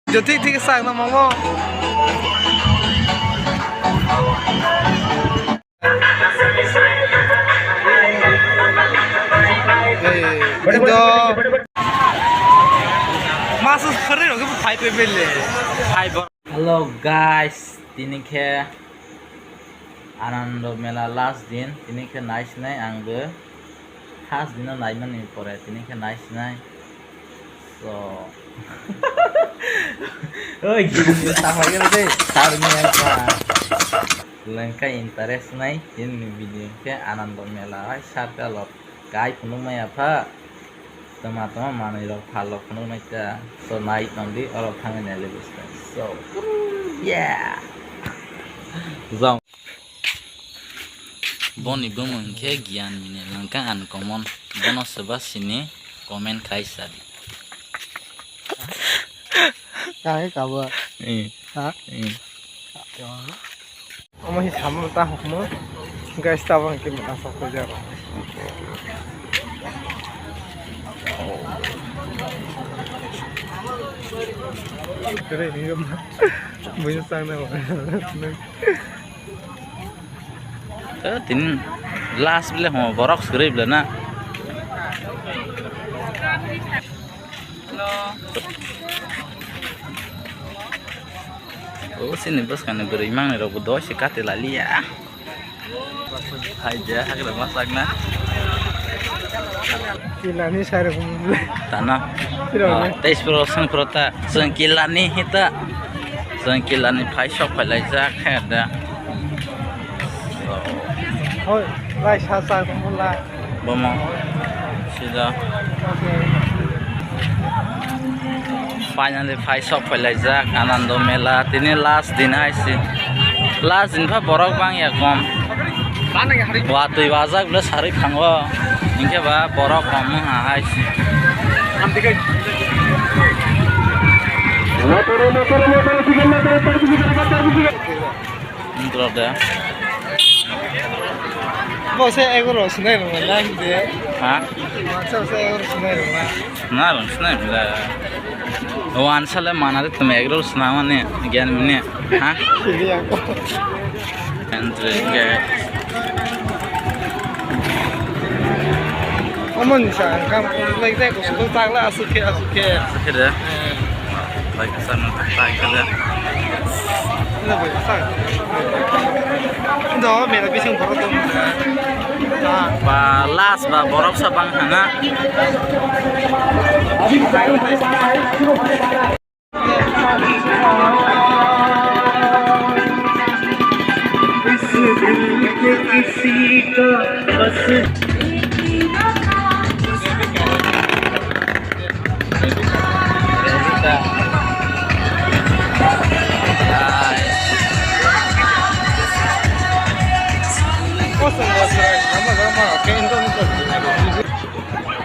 Giờ thích sang nó mong không? Itu masuk keren loh, kamu five beli. Hello guys, ini ke Anando Mela last din. Ini ke nice night angbe. Has dina night man ini pore. Ini ke nice night. So, oh gini sama gitu deh. Taruhnya apa? Lengkap interest night ini video ke Anando Mela. Siapa lo? Guys, penuh maya apa? Teman-teman mana yang kalau penuh mereka so naik nanti orang tangan yang lebih so yeah zong boni bumung ke gian mini langkah uncommon bono sebab sini komen kaisari Cái cậu hả? Ông ấy thắm ta học mới cái sao bằng cái ta học bây giờ cái này thì mới sang đâu tin last bile ho borok script bile na oh sini bos kan berimang nih robot dos sikat lali ya aja agak masak na Kilani saya kumule tanah tes perosang perota sengkilani hita sengkilani pai shop pai lai jak ada thôi lai sa kumula bomo sudah finally pai shop pai lai jak Anando Mela ini last din hai si last din pa borok bang ya kom waktu wajak belas hari pangwa ingke ba borok kom hai si Untuk ada. Kok saya ekor senai rumah lagi deh? Hah? Masa saya ekor senai rumah? Nah, senai bila. Wan salah mana tu ekor senai mana? Gian mana? Hah? Ini aku. Entre ke. Omong ni saya kan lagi deh, kau sudah tahu lah asuke. Asuke dah. Baik sana tak ada. Ini apa? Sang. Dah, mereka bisa berapa tu? Balas, borok sabang hana.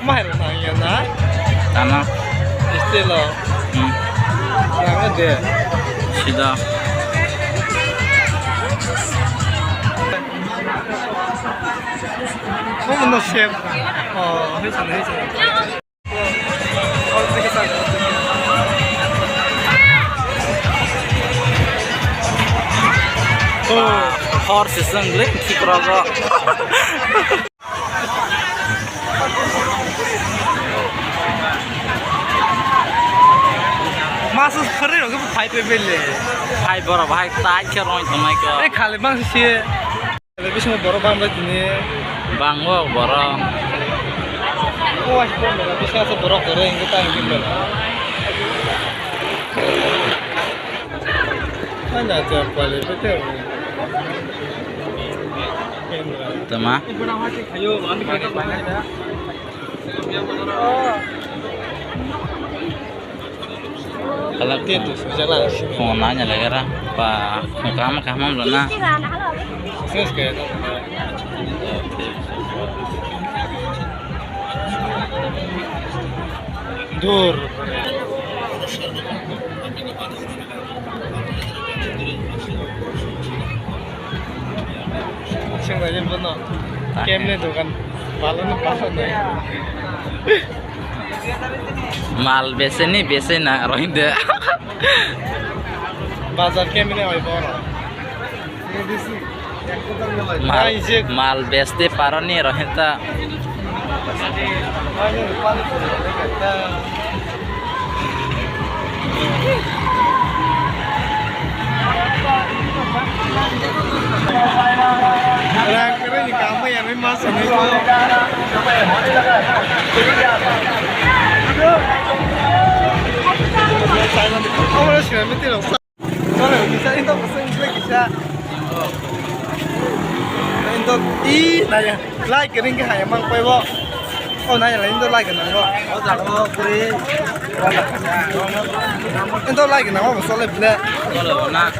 Mahal nanya na? Tanah. Istilah. Nanya deh. Sudah. Kamu nak chef? Oh, hitung. Oh, tiga sana. Oh, horse senglik kipraga. Masuk keren loh, kamu five beli. Hai borok hai tak kerong itu mereka. Kali bang sih, lebih semua borok bang begini. Bangwo borok. Wah, kalau bisa seborok keren kita yang beli. Mana ada balik betul. Tema. Kalau Itu jalan. mau nanya lagi lah, pak kamu belum na? Serius kayak itu. Dur. Siang aja benar. Game nih tuh kan, balon pasang deh. মাল বেচে নি বেচে না রহিন্দে বাজার কেমনে হয় বড় মাল বেচতে পারনি রহিন্দা Orang keren ni kamu yang memang sama itu. Kamu harus kena mesti loh. Kalau bisa itu pesan kita. Itu nanya, like kering ke hanya mang kue bo. Oh nanya lain itu like kenapa bo? Oh tak bo kuri. Itu like kenapa bo soalnya bila. kalau nak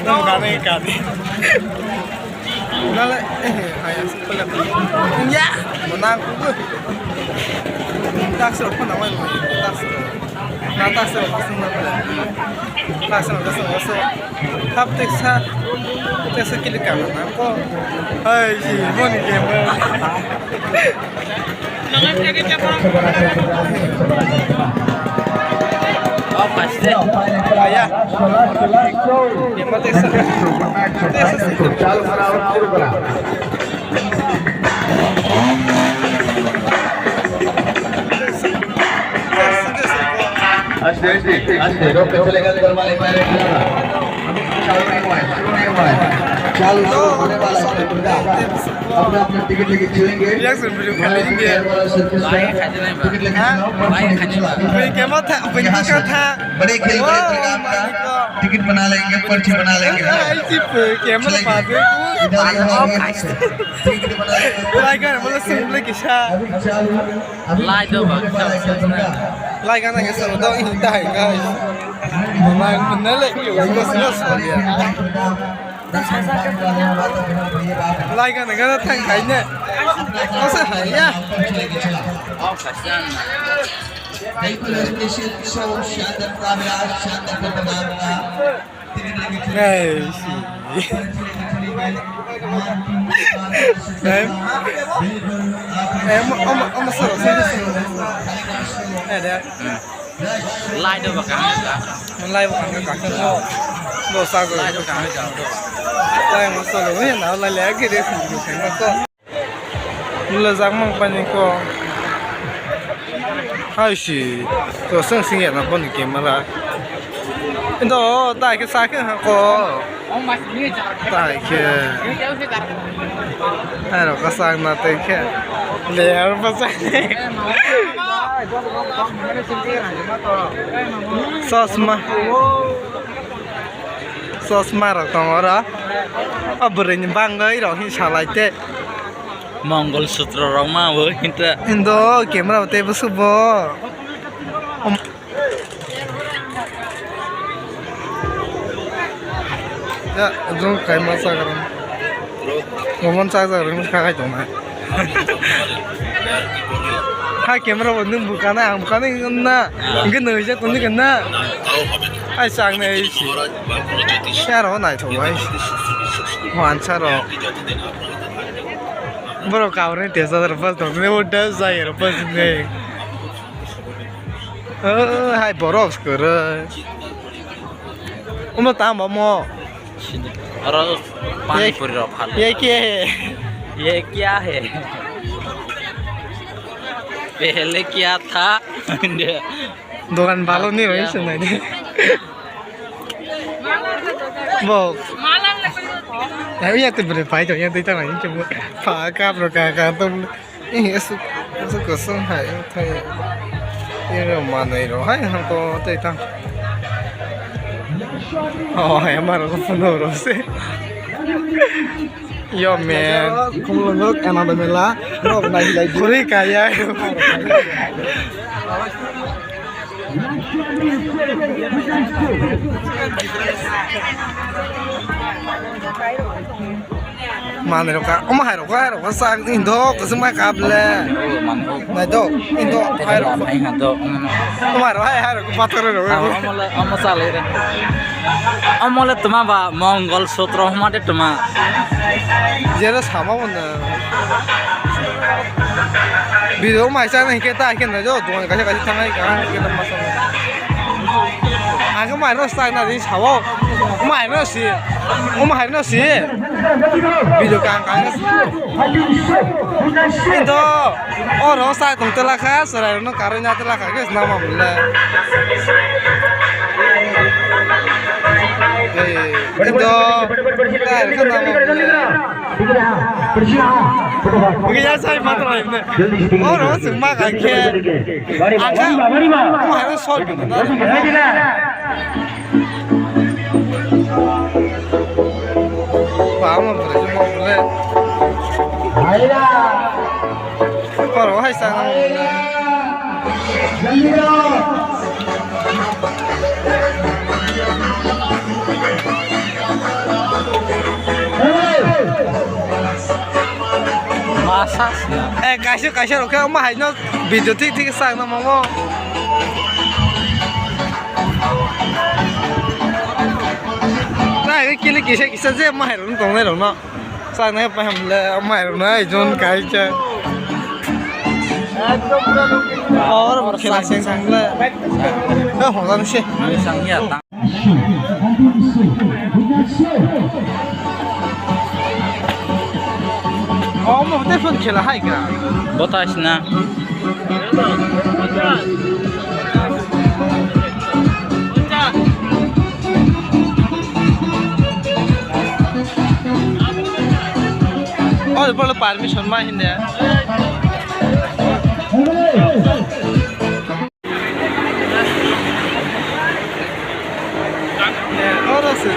Mengenai kali. Nala, ayah sekolah. Ya, menang aku. Tak serap pun awal lagi. Tak serap. Nah tak serap pasang apa? Tak serap pasang. Hap teksa, teksa kili kanan aku. Hai, si, mau ni game. oh pasti Ayah, yang mau teksa. Teksa sih. আসতে road पे चले गए वाले पैरे चालू नहीं हुआ है चालू होने वाला है अपने अपने टिकट लेके चलेंगे Reaction video kali lain खाने नहीं टिकट लेके lain खाने Beri kemah tak, beri makan tak. बड़े खेल बड़े प्रोग्राम का टिकट बना लेंगे पर्ची बना लेंगे Ay, tipe kemah lepas tu. Ticket बना लेंगे Like kan, malah simple kisah. lain tu bang Like kan, yang sesuatu tu ini dah guys. Memang benar leh, kita semua dia. Like kan, kita tang kayaknya. Masa ya? oh kasihan बिल्कुल special show शानदार कामयाब शानदार programme का ticket लेके Guys. Om seru sih. Ada. lain tu bang kami tak Mulai bukan ke kakak lo. Lo sago. lain tu kami jauh tu Lai masuk lo ni, nak lagi dia sendiri kan kau. Mula zaman panik kau. Hai si, kau sengsi ya nak pun ni kamera. Itu tak ke sakit kau. oh masih ni Tak ke. jauh sih tak Ayo kau sang nak tak ke. Leher pasal. Sos mah. Sos marah kau orang. Aberin banggai roh ini salah itu. Mongol sutra Roma wo hinta Indo kamera betul betul bo. Ya, itu kayak masa kan. Ngomong saja orang kakak cuma. Hai kamera betul bukan yang bukan yang kena. Enggak nih aja kuning kena. Hai sang nih sih. Siapa orang naik tuh guys. Wawancara. Bro kau ni tiasa terlepas dong, ni udah saya lepas ni. Hai boros keren. Tahu mau? orang pani puri ro phal Ye kya? ये क्या है पहले क्या था Dokan balon ni loh sebenarnya. Wow. Tapi yang tu berapa itu yang tu tak main cuma pakai perkara tu. Ini esok kosong hai thai. Ini mana itu? Hai hamko tu itu. Oh, yang mana kau penuh rose. Yo man, kamu look enak belah. No, naik lagi. Kuri kaya. Mana itu kak? Om hai rok sang Indo kesemua kabel. Nah itu Indo hai rok. Om hai rok pater rok. Om salah itu. Om oleh teman ba Mongol Sutra Hmade teman. Jadi sama pun. video mai sa này kita akhir na jo tuan kasih kasih tangai kan kita masuk aku mai no sa na di sawo mai no si mai no si video kan kan itu orang sa tung telah khas orang no karena telah khas nama mula itu kan nama begini saya matra ini orang semua kaget angka mau harus solve paham berarti mau mulai kalau hai sana masa kasih oke mah hanya video tik sang nama mo nah ini kini kisah je mah harus tong nih no sang nih paham le mah harus na ijon kasih और खेला से संगला ए होगा नसे sangnya tang oh mau telepon खेला है क्या botas na और पर परमिशन मा हिंदे और से